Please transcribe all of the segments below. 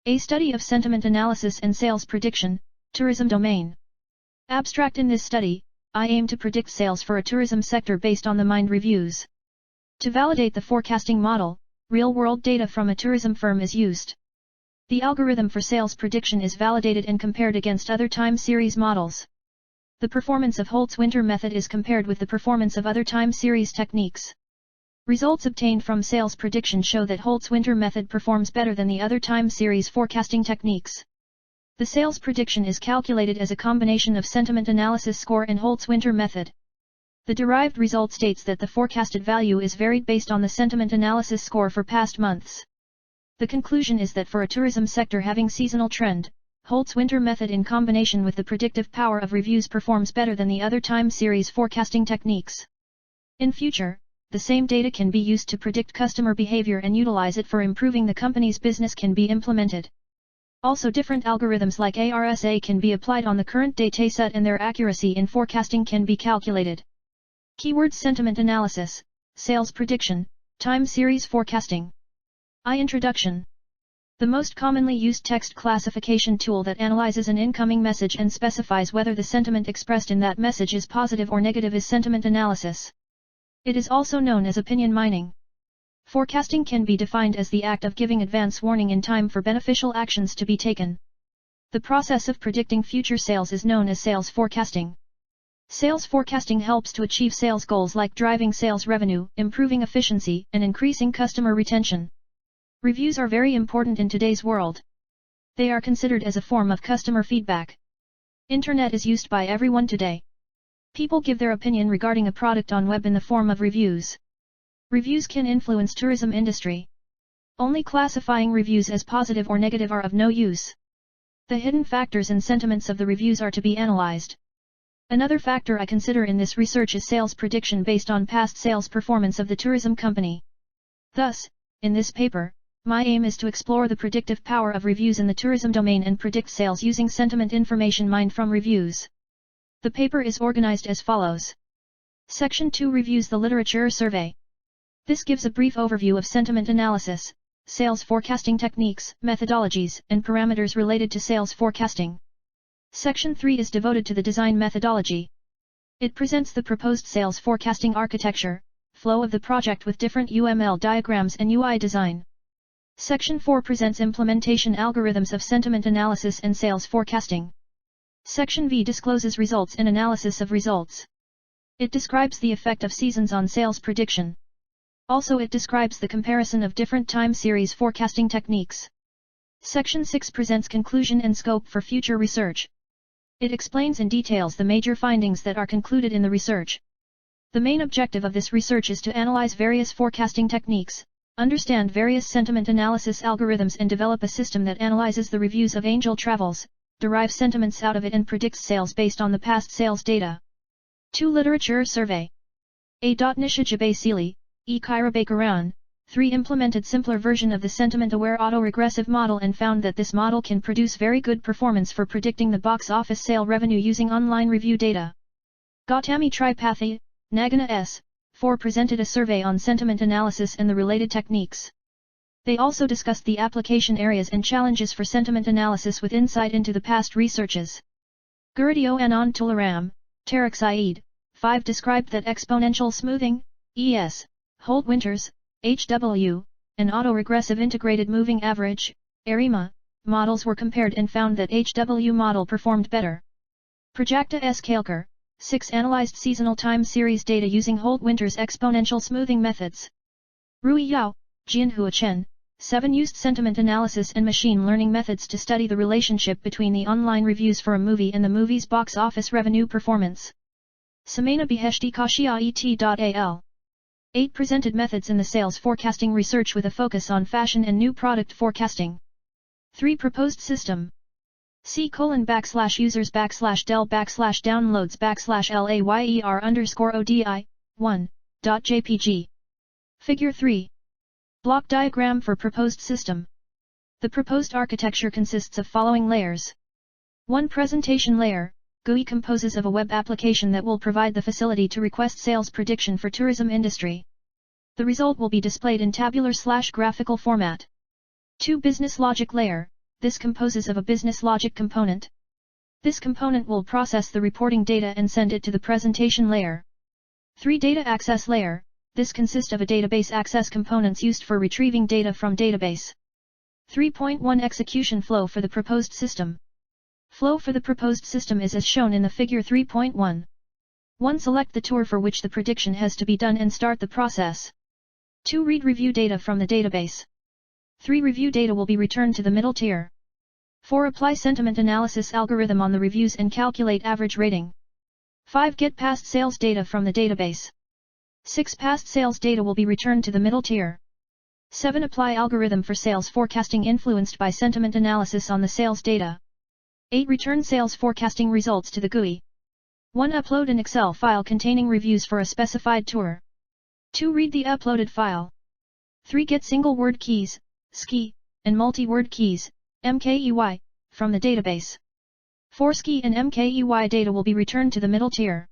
A study of sentiment analysis and sales prediction, tourism domain. Abstract: in this study, I aim to predict sales for a tourism sector based on the Mind reviews. To validate the forecasting model, real-world data from a tourism firm is used. The algorithm for sales prediction is validated and compared against other time series models. The performance of Holts Winter Method is compared with the performance of other time series techniques. Results obtained from sales prediction show that Holts Winter Method performs better than the other time series forecasting techniques. The sales prediction is calculated as a combination of sentiment analysis score and Holts Winter Method. The derived result states that the forecasted value is varied based on the sentiment analysis score for past months. The conclusion is that for a tourism sector having seasonal trend, Holts Winter Method in combination with the predictive power of reviews performs better than the other time series forecasting techniques. In future, the same data can be used to predict customer behavior and utilize it for improving the company's business can be implemented. Also, different algorithms like ARSA can be applied on the current dataset and their accuracy in forecasting can be calculated. Keywords: sentiment analysis, sales prediction, time series forecasting. Introduction. The most commonly used text classification tool that analyzes an incoming message and specifies whether the sentiment expressed in that message is positive or negative is sentiment analysis. It is also known as opinion mining. Forecasting can be defined as the act of giving advance warning in time for beneficial actions to be taken. The process of predicting future sales is known as sales forecasting. Sales forecasting helps to achieve sales goals like driving sales revenue, improving efficiency, and increasing customer retention. Reviews are very important in today's world. They are considered as a form of customer feedback. Internet is used by everyone today. People give their opinion regarding a product on web in the form of reviews. Reviews can influence tourism industry. Only classifying reviews as positive or negative are of no use. The hidden factors and sentiments of the reviews are to be analyzed. Another factor I consider in this research is sales prediction based on past sales performance of the tourism company. Thus, in this paper, my aim is to explore the predictive power of reviews in the tourism domain and predict sales using sentiment information mined from reviews. The paper is organized as follows. Section 2 reviews the literature survey. This gives a brief overview of sentiment analysis, sales forecasting techniques, methodologies, and parameters related to sales forecasting. Section 3 is devoted to the design methodology. It presents the proposed sales forecasting architecture, flow of the project with different UML diagrams and UI design. Section 4 presents implementation algorithms of sentiment analysis and sales forecasting. Section V discloses results and analysis of results. It describes the effect of seasons on sales prediction. Also, it describes the comparison of different time series forecasting techniques. Section 6 presents conclusion and scope for future research. It explains in details the major findings that are concluded in the research. The main objective of this research is to analyze various forecasting techniques, understand various sentiment analysis algorithms and develop a system that analyzes the reviews of Angel Travels, derives sentiments out of it and predicts sales based on the past sales data. 2. Literature survey. A. Nishajabe E. Kairabakaran, 3 implemented simpler version of the sentiment-aware autoregressive model and found that this model can produce very good performance for predicting the box office sale revenue using online review data. Gautami Tripathi, Nagana S. 4 presented a survey on sentiment analysis and the related techniques. They also discussed the application areas and challenges for sentiment analysis with insight into the past researches. Gurudio Anand Tularam, Tariq Saeed, 5 described that exponential smoothing, ES, Holt Winters, HW, and autoregressive integrated moving average, ARIMA, models were compared and found that HW model performed better. Prajakta S. Kalkar, 6 analyzed seasonal time series data using Holt Winters exponential smoothing methods. Rui Yao, Jianhua Chen, 7 used sentiment analysis and machine learning methods to study the relationship between the online reviews for a movie and the movie's box office revenue performance. Samana Beheshti Kashia et.al. 8 presented methods in the sales forecasting research with a focus on fashion and new product forecasting. 3 proposed system. C:\del/users/downloads/layer_ODI 1.jpg. Figure 3. Block diagram for proposed system. The proposed architecture consists of following layers. 1. Presentation layer. GUI composes of a web application that will provide the facility to request sales prediction for tourism industry. The result will be displayed in tabular/graphical format. 2. Business logic layer. this composes of a business logic component. This component will process the reporting data and send it to the presentation layer. 3. Data access layer. This consists of a database access components used for retrieving data from database. 3.1 Execution flow for the proposed system. Flow for the proposed system is as shown in the figure 3.1. 1. Select the tour for which the prediction has to be done and start the process. 2. Read review data from the database. 3. Review data will be returned to the middle tier. 4. Apply sentiment analysis algorithm on the reviews and calculate average rating. 5. Get past sales data from the database. 6. Past sales data will be returned to the middle tier. 7. Apply algorithm for sales forecasting influenced by sentiment analysis on the sales data. 8. Return sales forecasting results to the GUI. 1. Upload an Excel file containing reviews for a specified tour. 2. Read the uploaded file. 3. Get single word keys, SKI, and multi-word keys, MKEY, from the database. 4. SKI and MKEY data will be returned to the middle tier.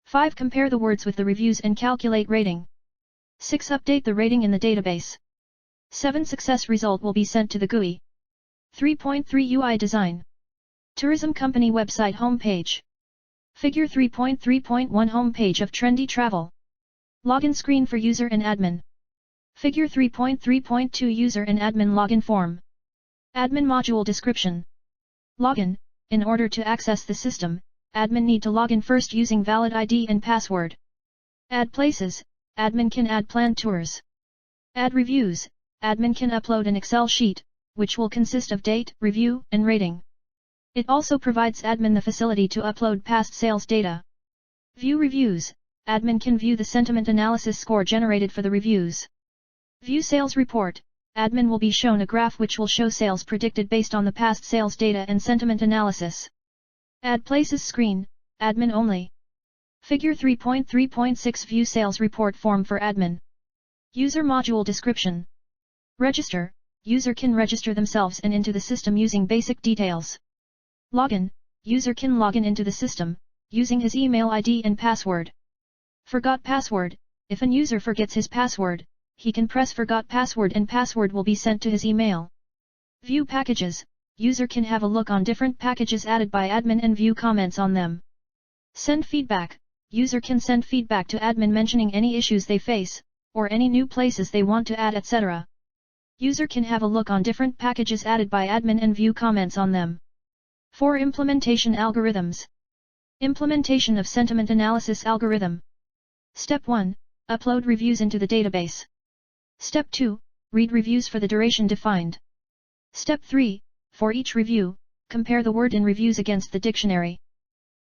5. Compare the words with the reviews and calculate rating. 6. Update the rating in the database. 7. Success result will be sent to the GUI. 3.3 UI design. Tourism company website homepage. Figure 3.3.1 Homepage of trendy travel. Login screen for user and admin. Figure 3.3.2 User and admin login form. Admin module description. Login. In order to access the system, admin need to log in first using valid ID and password. Add places. Admin can add planned tours. Add reviews. Admin can upload an Excel sheet, which will consist of date, review, and rating. It also provides admin the facility to upload past sales data. View reviews. Admin can view the sentiment analysis score generated for the reviews. View sales report. Admin will be shown a graph which will show sales predicted based on the past sales data and sentiment analysis. Add places screen. Admin only. Figure 3.3.6 View sales report form for admin. User module description. Register. User can register themselves and into the system using basic details. Login. User can login into the system, using his email ID and password. Forgot password. If an user forgets his password, he can press forgot password and password will be sent to his email. View packages. User can have a look on different packages added by admin and view comments on them. Send feedback. User can send feedback to admin mentioning any issues they face, or any new places they want to add, etc. User can have a look on different packages added by admin and view comments on them. 4. Implementation algorithms. Implementation of sentiment analysis algorithm. Step 1. Upload reviews into the database. Step 2. Read reviews for the duration defined. Step 3. For each review, compare the word in reviews against the dictionary.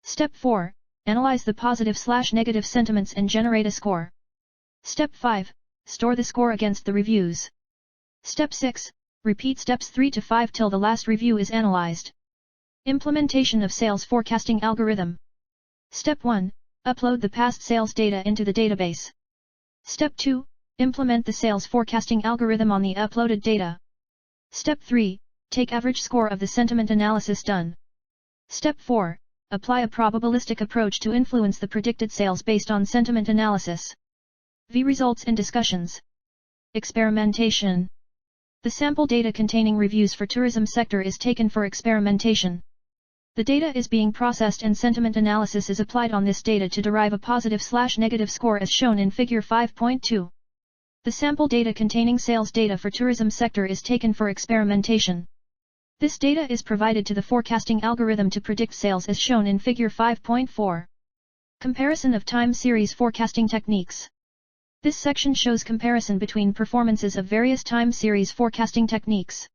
Step 4. Analyze the positive/negative sentiments and generate a score. Step 5. Store the score against the reviews. Step 6. Repeat steps 3 to 5 till the last review is analyzed. Implementation of sales forecasting algorithm. Step 1. Upload the past sales data into the database. Step 2. Implement the sales forecasting algorithm on the uploaded data. Step 3. Take average score of the sentiment analysis done. Step 4. Apply a probabilistic approach to influence the predicted sales based on sentiment analysis. V. Results and discussions. Experimentation. The sample data containing reviews for tourism sector is taken for experimentation. The data is being processed and sentiment analysis is applied on this data to derive a positive/negative score as shown in figure 5.2. The sample data containing sales data for tourism sector is taken for experimentation. This data is provided to the forecasting algorithm to predict sales as shown in figure 5.4. Comparison of time series forecasting techniques. This section shows comparison between performances of various time series forecasting techniques.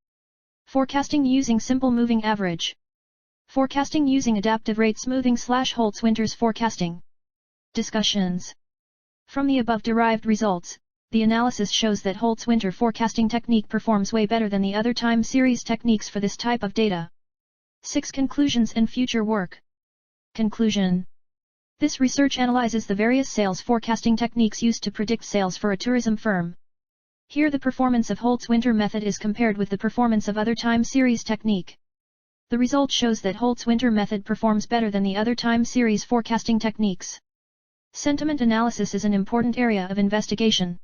Forecasting using simple moving average. Forecasting using adaptive rate smoothing/Holts Winter's forecasting. Discussions. From the above derived results, the analysis shows that Holts Winter forecasting technique performs way better than the other time series techniques for this type of data. 6. Conclusions and future work. Conclusion. This research analyzes the various sales forecasting techniques used to predict sales for a tourism firm. Here the performance of Holts Winter Method is compared with the performance of other time series technique. The result shows that Holts Winter Method performs better than the other time series forecasting techniques. Sentiment analysis is an important area of investigation.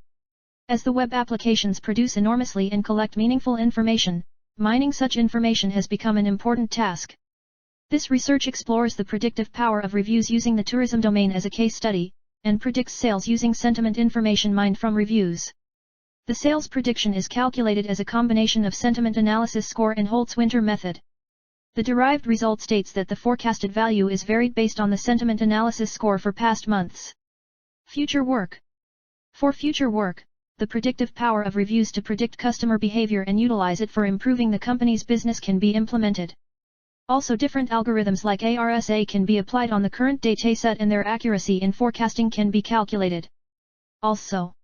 As the web applications produce enormously and collect meaningful information, mining such information has become an important task. This research explores the predictive power of reviews using the tourism domain as a case study, and predicts sales using sentiment information mined from reviews. The sales prediction is calculated as a combination of sentiment analysis score and Holts Winter Method. The derived result states that the forecasted value is varied based on the sentiment analysis score for past months. Future work. For future work, the predictive power of reviews to predict customer behavior and utilize it for improving the company's business can be implemented. Also, different algorithms like ARSA can be applied on the current dataset and their accuracy in forecasting can be calculated. Also,